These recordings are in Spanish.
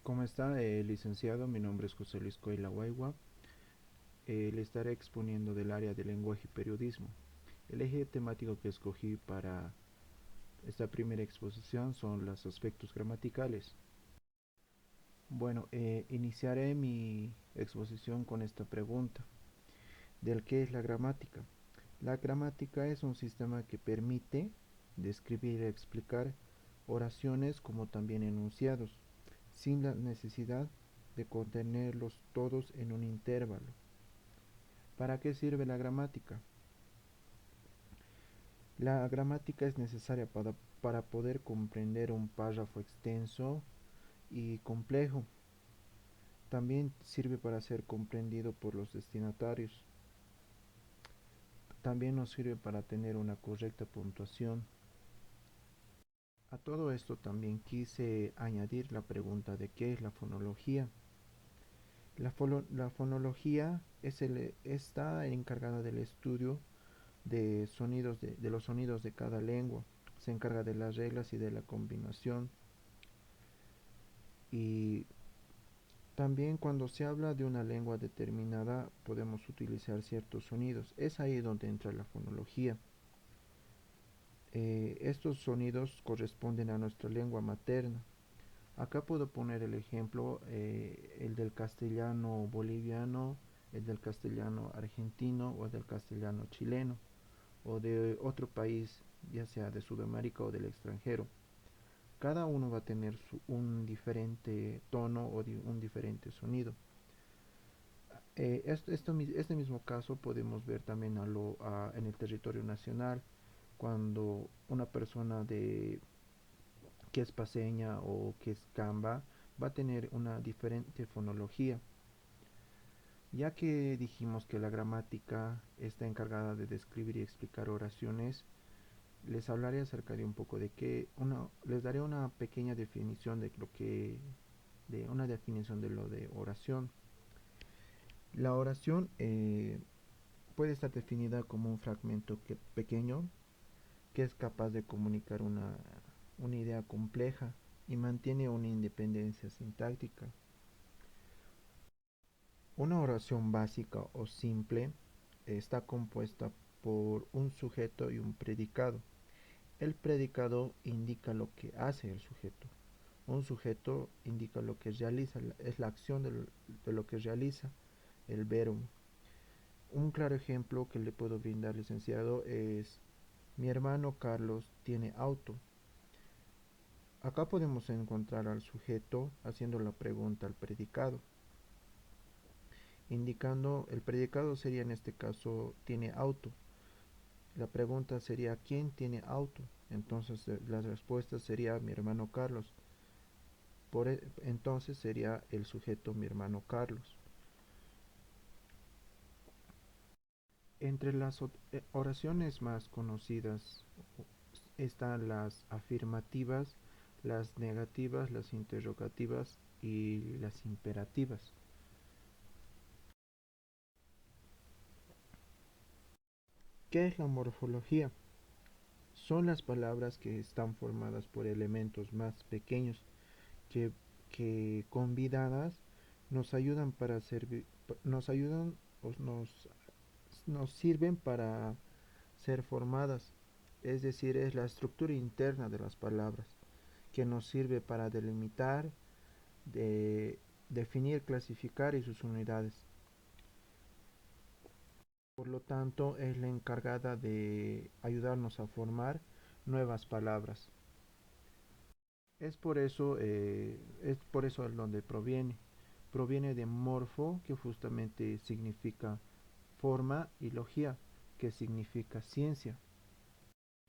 ¿Cómo está, licenciado? Mi nombre es José Luis Coila Guaigua. Le estaré exponiendo del área de lenguaje y periodismo. El eje temático que escogí para esta primera exposición son los aspectos gramaticales. Bueno, iniciaré mi exposición con esta pregunta, del qué es la gramática. La gramática es un sistema que permite describir y explicar oraciones como también enunciados, sin la necesidad de contenerlos todos en un intervalo. ¿Para qué sirve la gramática? La gramática es necesaria para poder comprender un párrafo extenso y complejo. También sirve para ser comprendido por los destinatarios. También nos sirve para tener una correcta puntuación. A todo esto también quise añadir la pregunta de qué es la fonología. La fonología está encargada del estudio de sonidos de los sonidos de cada lengua. Se encarga de las reglas y de la combinación. Y también cuando se habla de una lengua determinada podemos utilizar ciertos sonidos. Es ahí donde entra la fonología. Estos sonidos corresponden a nuestra lengua materna. Acá puedo poner el ejemplo, el del castellano boliviano, el del castellano argentino o el del castellano chileno o de otro país, ya sea de Sudamérica o del extranjero. Cada uno va a tener un diferente tono o un diferente sonido. Este mismo caso podemos ver también en el territorio nacional, cuando una persona que es paseña o que es camba va a tener una diferente fonología. Ya que dijimos que la gramática está encargada de describir y explicar oraciones, les hablaré acerca de un poco de les daré una pequeña definición de una definición de lo de oración. La oración puede estar definida como un fragmento pequeño que es capaz de comunicar una idea compleja y mantiene una independencia sintáctica. Una oración básica o simple está compuesta por un sujeto y un predicado. El predicado indica lo que hace el sujeto. Un sujeto indica lo que realiza, es la acción de lo que realiza el verbo. Un claro ejemplo que le puedo brindar, licenciado, es: mi hermano Carlos tiene auto. Acá podemos encontrar al sujeto haciendo la pregunta al predicado, indicando el predicado sería en este caso tiene auto. La pregunta sería ¿quién tiene auto? Entonces la respuesta sería mi hermano Carlos. Entonces sería el sujeto mi hermano Carlos. Entre las oraciones más conocidas están las afirmativas, las negativas, las interrogativas y las imperativas. ¿Qué es la morfología? Son las palabras que están formadas por elementos más pequeños que, que combinadas nos ayudan para servir, nos ayudan o nos sirven para ser formadas. Es decir, es la estructura interna de las palabras que nos sirve para delimitar, de definir, clasificar y sus unidades. Por lo tanto, es la encargada de ayudarnos a formar nuevas palabras. Es por eso el donde proviene. Proviene de morfo, que justamente significa forma, y logía, que significa ciencia.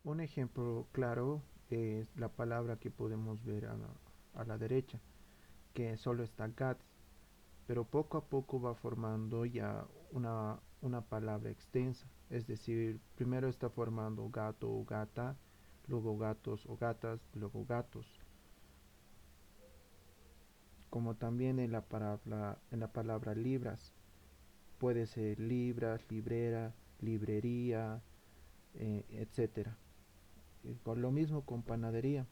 Un ejemplo claro es la palabra que podemos ver a la derecha, que solo está gat, pero poco a poco va formando ya una palabra extensa. Es decir, primero está formando gato o gata, luego gatos o gatas, luego gatos. Como también en la palabra libras, puede ser libras, librera, librería, etcétera. Con lo mismo con panadería.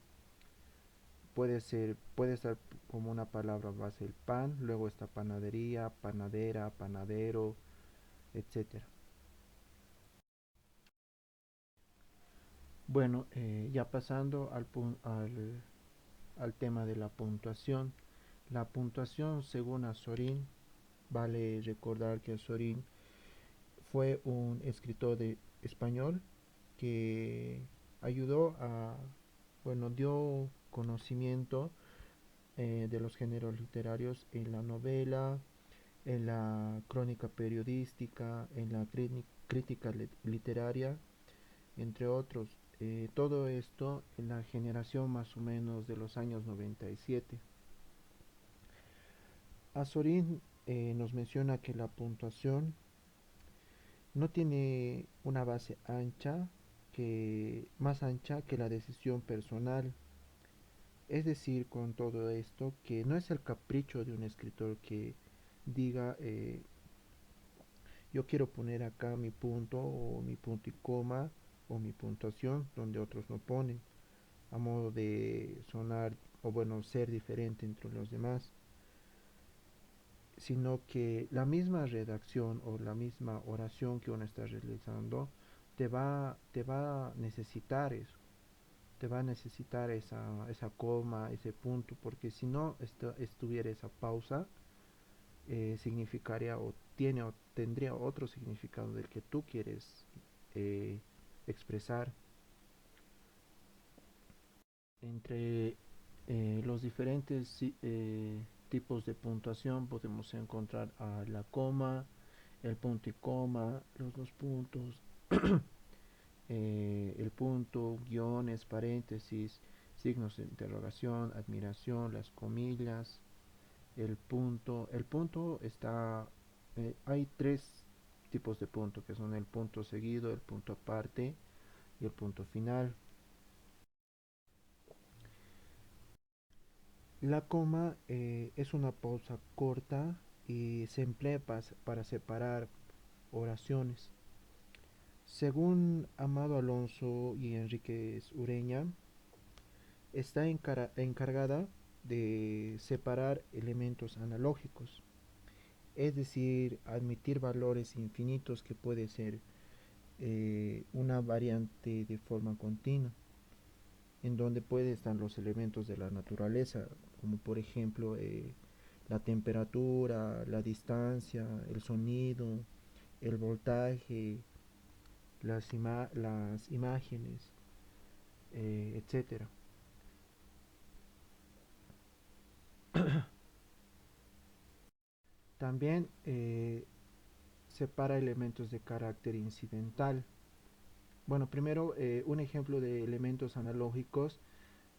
puede estar como una palabra base el pan, luego está panadería, panadera, panadero, etcétera. Bueno, ya pasando al tema de la puntuación. La puntuación, según Azorín, vale recordar que Azorín fue un escritor español que ayudó bueno, dio conocimiento de los géneros literarios en la novela, en la crónica periodística, en la crítica literaria, entre otros. Todo esto en la generación más o menos de los años 97. Azorín nos menciona que la puntuación no tiene una base ancha más ancha que la decisión personal. Es decir, con todo esto, que no es el capricho de un escritor que diga, yo quiero poner acá mi punto o mi punto y coma o mi puntuación donde otros no ponen, a modo de sonar o bueno, ser diferente entre los demás, sino que la misma redacción o la misma oración que uno está realizando te va a necesitar eso, te va a necesitar esa coma, ese punto, porque si no estuviera esa pausa, significaría o tiene o tendría otro significado del que tú quieres eh, expresar. Entre los diferentes tipos de puntuación podemos encontrar a la coma, el punto y coma, los dos puntos, el punto, guiones, paréntesis, signos de interrogación, admiración, las comillas, el punto. El punto está, hay tres tipos de punto, que son el punto seguido, el punto aparte y el punto final. La coma es una pausa corta y se emplea para separar oraciones. Según Amado Alonso y Enríquez Ureña, está encargada de separar elementos analógicos, es decir, admitir valores infinitos que puede ser una variante de forma continua, en donde pueden estar los elementos de la naturaleza, como por ejemplo la temperatura, la distancia, el sonido, el voltaje, las imágenes, etcétera. También separa elementos de carácter incidental. Bueno, primero un ejemplo de elementos analógicos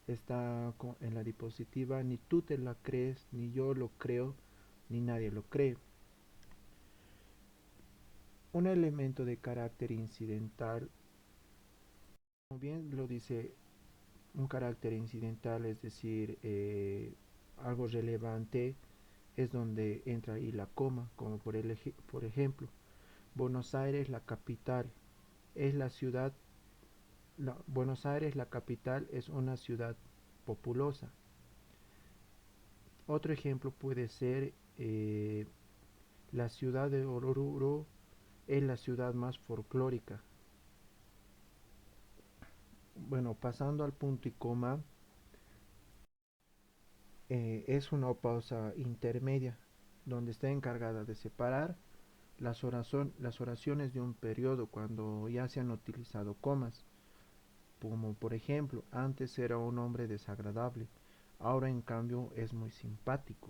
está en la diapositiva. Ni tú te la crees, ni yo lo creo, ni nadie lo cree. Un elemento de carácter incidental, como bien lo dice, un carácter incidental, es decir, algo relevante, es donde entra ahí la coma, como por ejemplo, Buenos Aires, la capital, es la ciudad, Buenos Aires, la capital, es una ciudad populosa. Otro ejemplo puede ser la ciudad de Oruro es la ciudad más folclórica. Bueno, pasando al punto y coma, es una pausa intermedia donde está encargada de separar las oraciones de un periodo cuando ya se han utilizado comas, como por ejemplo, antes era un hombre desagradable, ahora en cambio es muy simpático.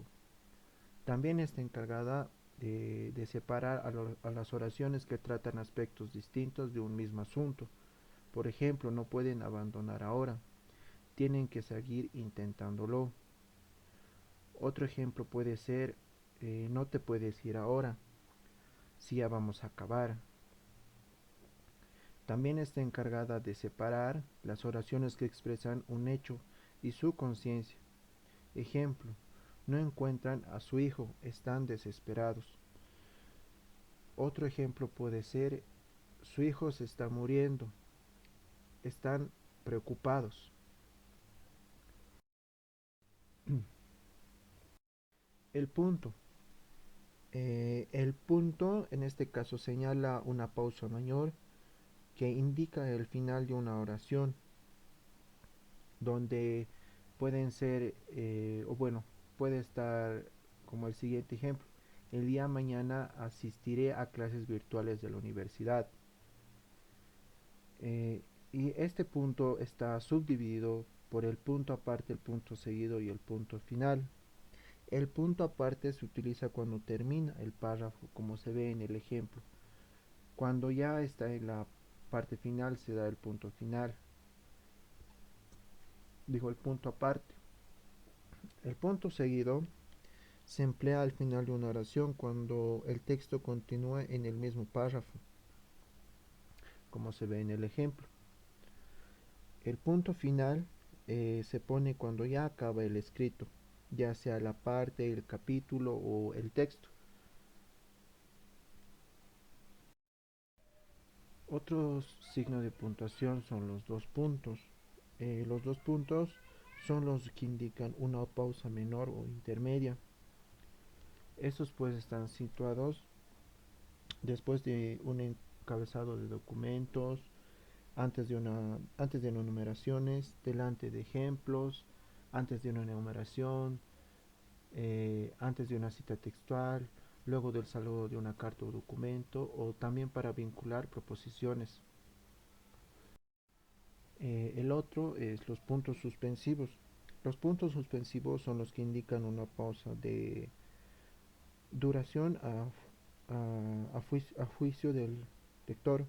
También está encargada de separar a las oraciones que tratan aspectos distintos de un mismo asunto. Por ejemplo, no pueden abandonar ahora, tienen que seguir intentándolo. Otro ejemplo puede ser, no te puedes ir ahora, si ya vamos a acabar. También está encargada de separar las oraciones que expresan un hecho y su conciencia. Ejemplo, no encuentran a su hijo, están desesperados. Otro ejemplo puede ser, su hijo se está muriendo, están preocupados. El punto. El punto en este caso señala una pausa mayor que indica el final de una oración, donde pueden ser, o bueno, puede estar como el siguiente ejemplo. El día mañana asistiré a clases virtuales de la universidad. Eh, y este punto está subdividido por el punto aparte, el punto seguido y el punto final. El punto aparte se utiliza cuando termina el párrafo, como se ve en el ejemplo. Cuando ya está en la parte final se da el punto final. Digo el punto aparte. El punto seguido se emplea al final de una oración cuando el texto continúa en el mismo párrafo, como se ve en el ejemplo. El punto final se pone cuando ya acaba el escrito, ya sea la parte, el capítulo o el texto. Otros signos de puntuación son los dos puntos. Los dos puntos son los que indican una pausa menor o intermedia. Estos pues están situados después de un encabezado de documentos, antes de enumeraciones, delante de ejemplos, antes de una enumeración, antes de una cita textual, luego del saludo de una carta o documento, o también para vincular proposiciones. El otro es los puntos suspensivos. Los puntos suspensivos son los que indican una pausa de duración a juicio del lector,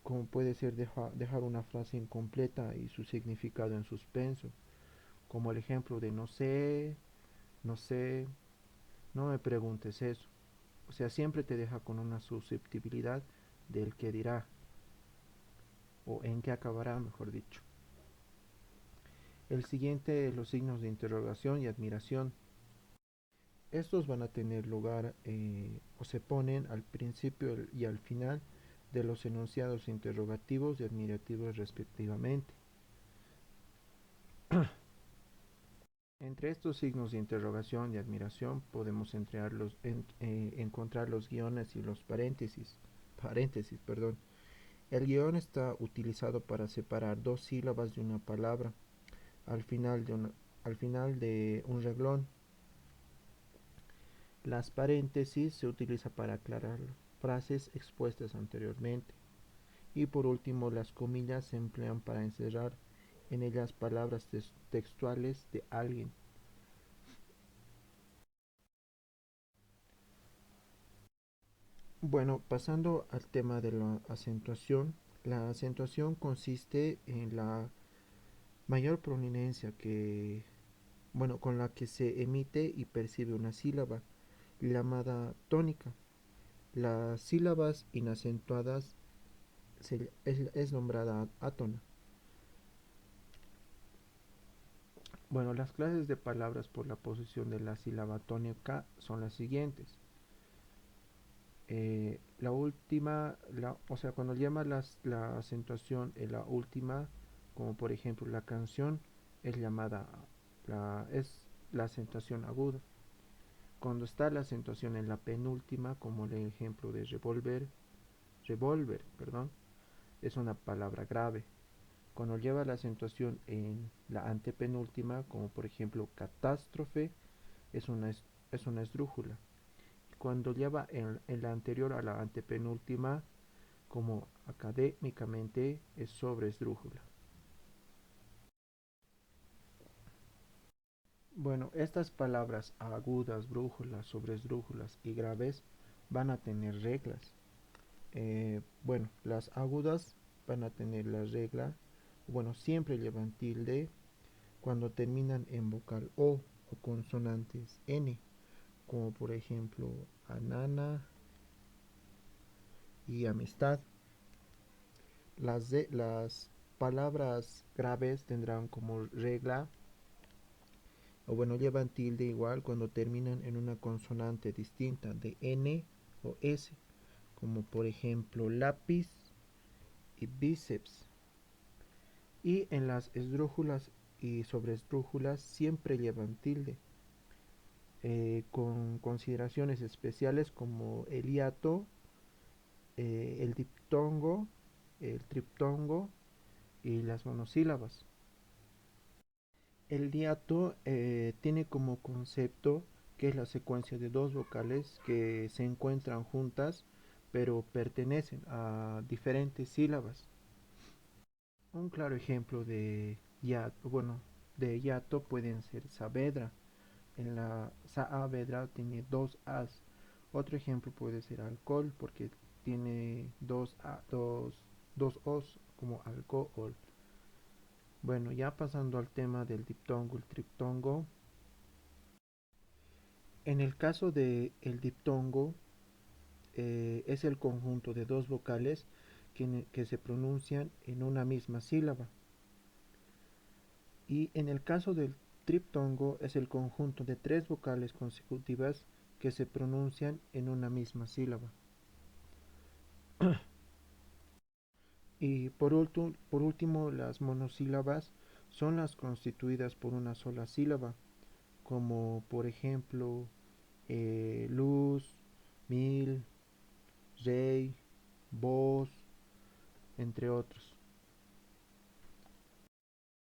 como puede ser dejar una frase incompleta y su significado en suspenso, como el ejemplo de no sé, no sé, no me preguntes eso. O sea, siempre te deja con una susceptibilidad del que dirá, o en qué acabará, mejor dicho. El siguiente es los signos de interrogación y admiración. Estos van a tener lugar o se ponen al principio y al final de los enunciados interrogativos y admirativos respectivamente. Entre estos signos de interrogación y admiración podemos encontrar los guiones y los paréntesis, perdón. El guión está utilizado para separar dos sílabas de una palabra al final al final de un reglón. Las paréntesis se utiliza para aclarar frases expuestas anteriormente. Y por último, las comillas se emplean para encerrar en ellas palabras textuales de alguien. Bueno, pasando al tema de la acentuación consiste en la mayor prominencia con la que se emite y percibe una sílaba, llamada tónica. Las sílabas inacentuadas es nombrada átona. Bueno, las clases de palabras por la posición de la sílaba tónica son las siguientes. La última, o sea, cuando llama la acentuación en la última, como por ejemplo la canción, es llamada, es la acentuación aguda. Cuando está la acentuación en la penúltima, como el ejemplo de revolver, perdón, es una palabra grave. Cuando lleva la acentuación en la antepenúltima, como por ejemplo catástrofe, es es una esdrújula. Cuando lleva en la anterior a la antepenúltima, como académicamente, es sobre esdrújula. Bueno, estas palabras agudas, brújulas, sobresdrújulas y graves van a tener reglas. Bueno, las agudas van a tener la regla, bueno, siempre llevan tilde cuando terminan en vocal o consonantes N, como por ejemplo anana y amistad. Las palabras graves tendrán como regla, o bueno, llevan tilde igual cuando terminan en una consonante distinta de N o S, como por ejemplo lápiz y bíceps. Y en las esdrújulas y sobresdrújulas siempre llevan tilde. con consideraciones especiales como el hiato, el diptongo, el triptongo y las monosílabas. El hiato tiene como concepto que es la secuencia de dos vocales que se encuentran juntas pero pertenecen a diferentes sílabas. Un claro ejemplo de hiato, bueno, de hiato pueden ser Saavedra. En la Saavedra tiene dos as. Otro ejemplo puede ser alcohol porque tiene dos os como alcohol. Bueno, ya pasando al tema del diptongo, el triptongo. En el caso de el diptongo, es el conjunto de dos vocales que se pronuncian en una misma sílaba. Y en el caso del triptongo es el conjunto de tres vocales consecutivas que se pronuncian en una misma sílaba. Y por último, las monosílabas son las constituidas por una sola sílaba, como por ejemplo luz, mil, rey, voz, entre otros.